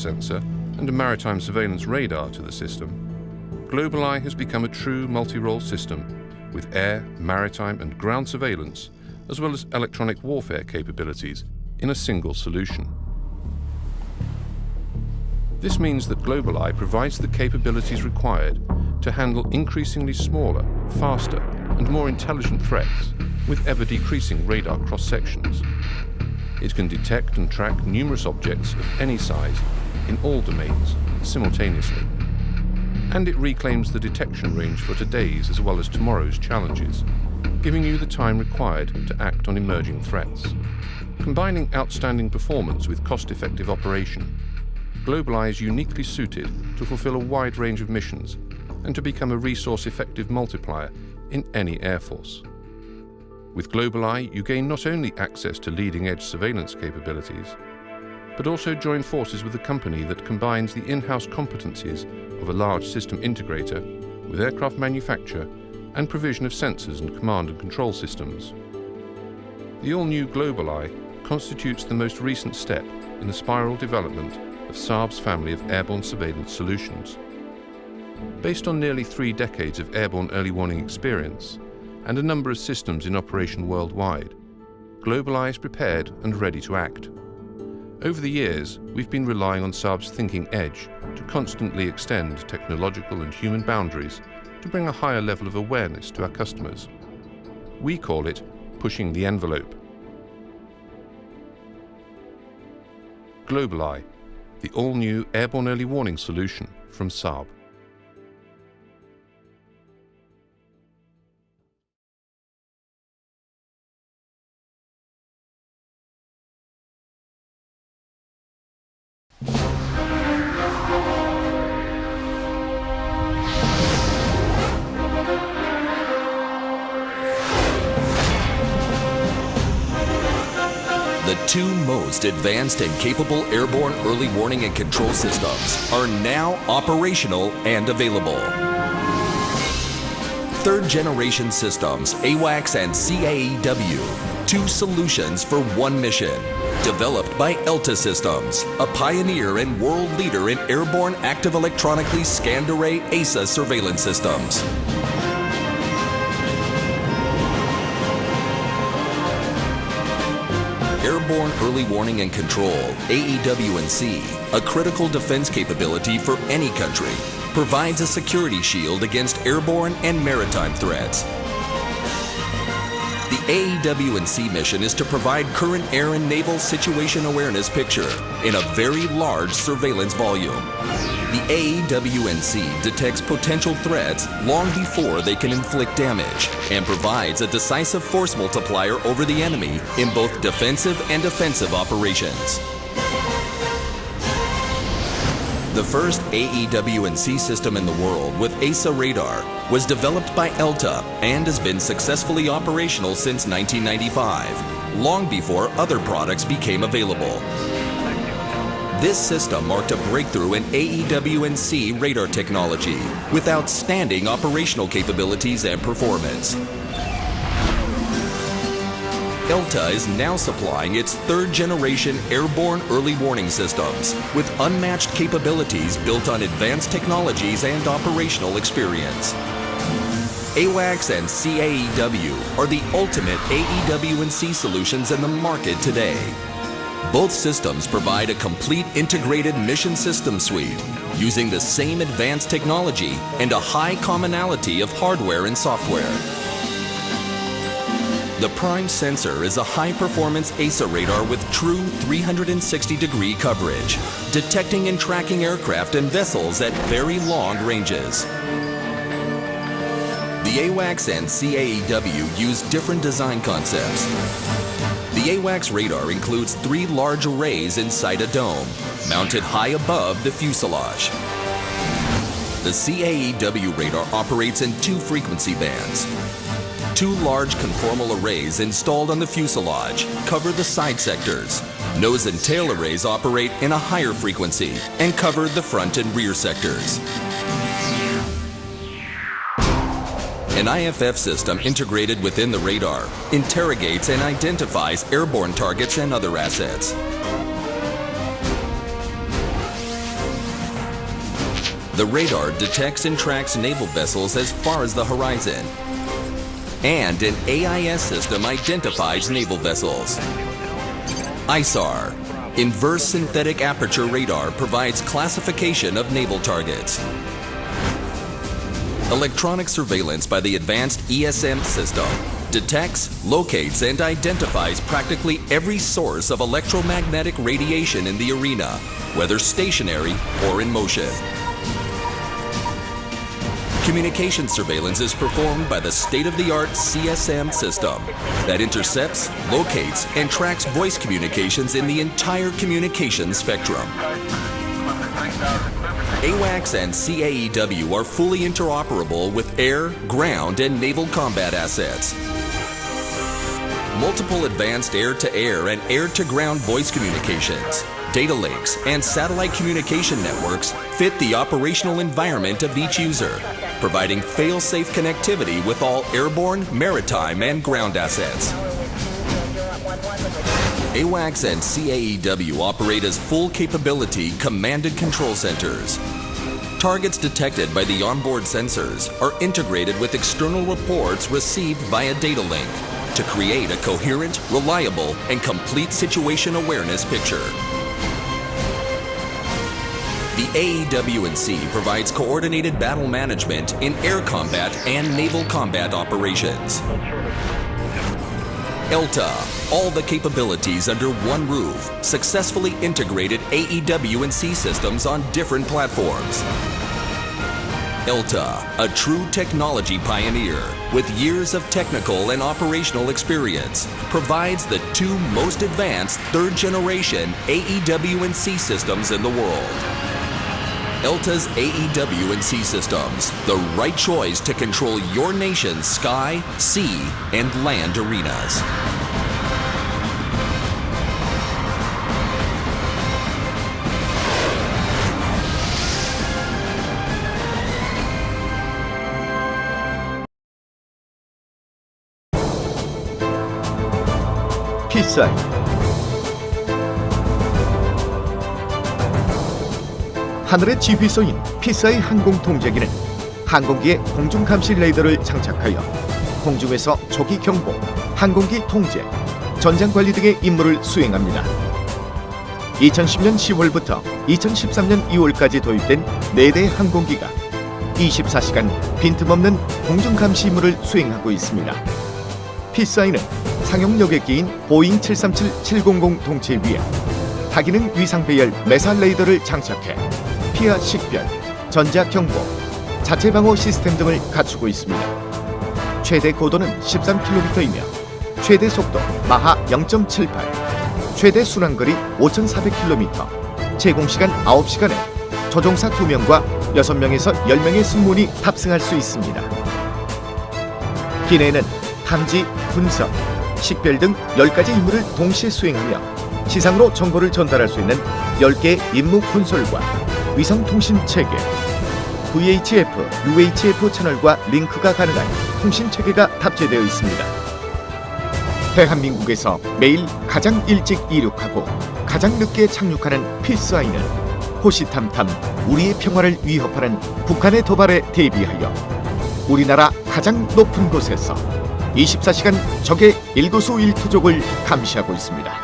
sensor and a maritime surveillance radar to the system, GlobalAI has become a true multi-role system with air, maritime and ground surveillance, as well as electronic warfare capabilities in a single solution. This means that GlobalAI provides the capabilities required to handle increasingly smaller, faster and more intelligent threats with ever-decreasing radar cross-sections. It can detect and track numerous objects of any size in all domains simultaneously. And it reclaims the detection range for today's as well as tomorrow's challenges, giving you the time required to act on emerging threats. Combining outstanding performance with cost-effective operation, GlobalAI is uniquely suited to fulfill a wide range of missions and to become a resource-effective multiplier in any air force. With GlobalAI, you gain not only access to leading-edge surveillance capabilities, but also join forces with a company that combines the in-house competencies of a large system integrator with aircraft manufacture and provision of sensors and command and control systems. The all-new GlobalAI constitutes the most recent step in the spiral development of Saab's family of airborne surveillance solutions. Based on nearly 3 decades of airborne early warning experience and a number of systems in operation worldwide, GlobalAI is prepared and ready to act. Over the years, we've been relying on Saab's thinking edge to constantly extend technological and human boundaries to bring a higher level of awareness to our customers. We call it pushing the envelope. GlobalAI, the all-new airborne early warning solution from Saab. The 2 most advanced and capable airborne early warning and control systems are now operational and available. 3rd-generation systems, AWACS and CAEW, 2 solutions for 1 mission. Developed by ELTA Systems, a pioneer and world leader in airborne active electronically scanned array ASA surveillance systems. Airborne Early Warning and Control, AEW&C, a critical defense capability for any country, provides a security shield against airborne and maritime threats. The AEW&C mission is to provide current air and naval situation awareness picture in a very large surveillance volume. The AEW&C detects potential threats long before they can inflict damage and provides a decisive force multiplier over the enemy in both defensive and offensive operations. The first AEW&C system in the world with ASA radar was developed by ELTA and has been successfully operational since 1995, long before other products became available. This system marked a breakthrough in AEW&C radar technology with outstanding operational capabilities and performance. ELTA is now supplying its 3rd-generation airborne early warning systems with unmatched capabilities built on advanced technologies and operational experience. AWACS and CAEW are the ultimate AEW&C solutions in the market today. Both systems provide a complete integrated mission system suite using the same advanced technology and a high commonality of hardware and software. The prime sensor is a high-performance ASA radar with true 360-degree coverage, detecting and tracking aircraft and vessels at very long ranges. The AWACS and CAEW use different design concepts. The AWACS radar includes 3 large arrays inside a dome, mounted high above the fuselage. The CAEW radar operates in 2 frequency bands. 2 large conformal arrays installed on the fuselage cover the side sectors. Nose and tail arrays operate in a higher frequency and cover the front and rear sectors. An IFF system integrated within the radar interrogates and identifies airborne targets and other assets. The radar detects and tracks naval vessels as far as the horizon. And an AIS system identifies naval vessels. ISAR, Inverse Synthetic Aperture Radar, provides classification of naval targets. Electronic surveillance by the advanced ESM system detects, locates, and identifies practically every source of electromagnetic radiation in the arena, whether stationary or in motion. Communication surveillance is performed by the state-of-the-art CSM system that intercepts, locates, and tracks voice communications in the entire communication spectrum. AWACS and CAEW are fully interoperable with air, ground, and naval combat assets. Multiple advanced air-to-air and air-to-ground voice communications, data links, and satellite communication networks fit the operational environment of each user, providing fail-safe connectivity with all airborne, maritime, and ground assets. AWACS and CAEW operate as full capability command and control centers. Targets detected by the onboard sensors are integrated with external reports received via data link to create a coherent, reliable, and complete situation awareness picture. The AEW&C provides coordinated battle management in air combat and naval combat operations. ELTA, all the capabilities under one roof, successfully integrated AEW&C systems on different platforms. ELTA, a true technology pioneer with years of technical and operational experience, provides the two most advanced third-generation AEW&C systems in the world. ELTA's AEW&C systems, the right choice to control your nation's sky, sea, and land arenas. 피스아이 하늘의 지휘소인 피스아이 항공통제기는 항공기에 공중감시 레이더를 장착하여 공중에서 조기경보, 항공기 통제, 전장관리 등의 임무를 수행합니다. 2010년 10월부터 2013년 2월까지 도입된 4대 항공기가 24시간 빈틈없는 공중감시 임무를 수행하고 있습니다. 피스아이는 상용 여객기인 보잉 737-700 동체 위에 다기능 위상배열 매사 레이더를 장착해 피하 식별, 전자경보, 자체방어 시스템 등을 갖추고 있습니다. 최대 고도는 13km이며 최대 속도 마하 0.78, 최대 순항거리 5,400km, 제공시간 9시간에 조종사 2명과 6명에서 10명의 승무원이 탑승할 수 있습니다. 기내에는 탐지, 분석, 식별 등 10가지 임무를 동시에 수행하며 지상으로 정보를 전달할 수 있는 10개의 임무 콘솔과 위성통신 체계, VHF, UHF 채널과 링크가 가능한 통신 체계가 탑재되어 있습니다. 대한민국에서 매일 가장 일찍 이륙하고 가장 늦게 착륙하는 피스아이는 호시탐탐 우리의 평화를 위협하는 북한의 도발에 대비하여 우리나라 가장 높은 곳에서 24시간 적의 일거수일투족을 감시하고 있습니다.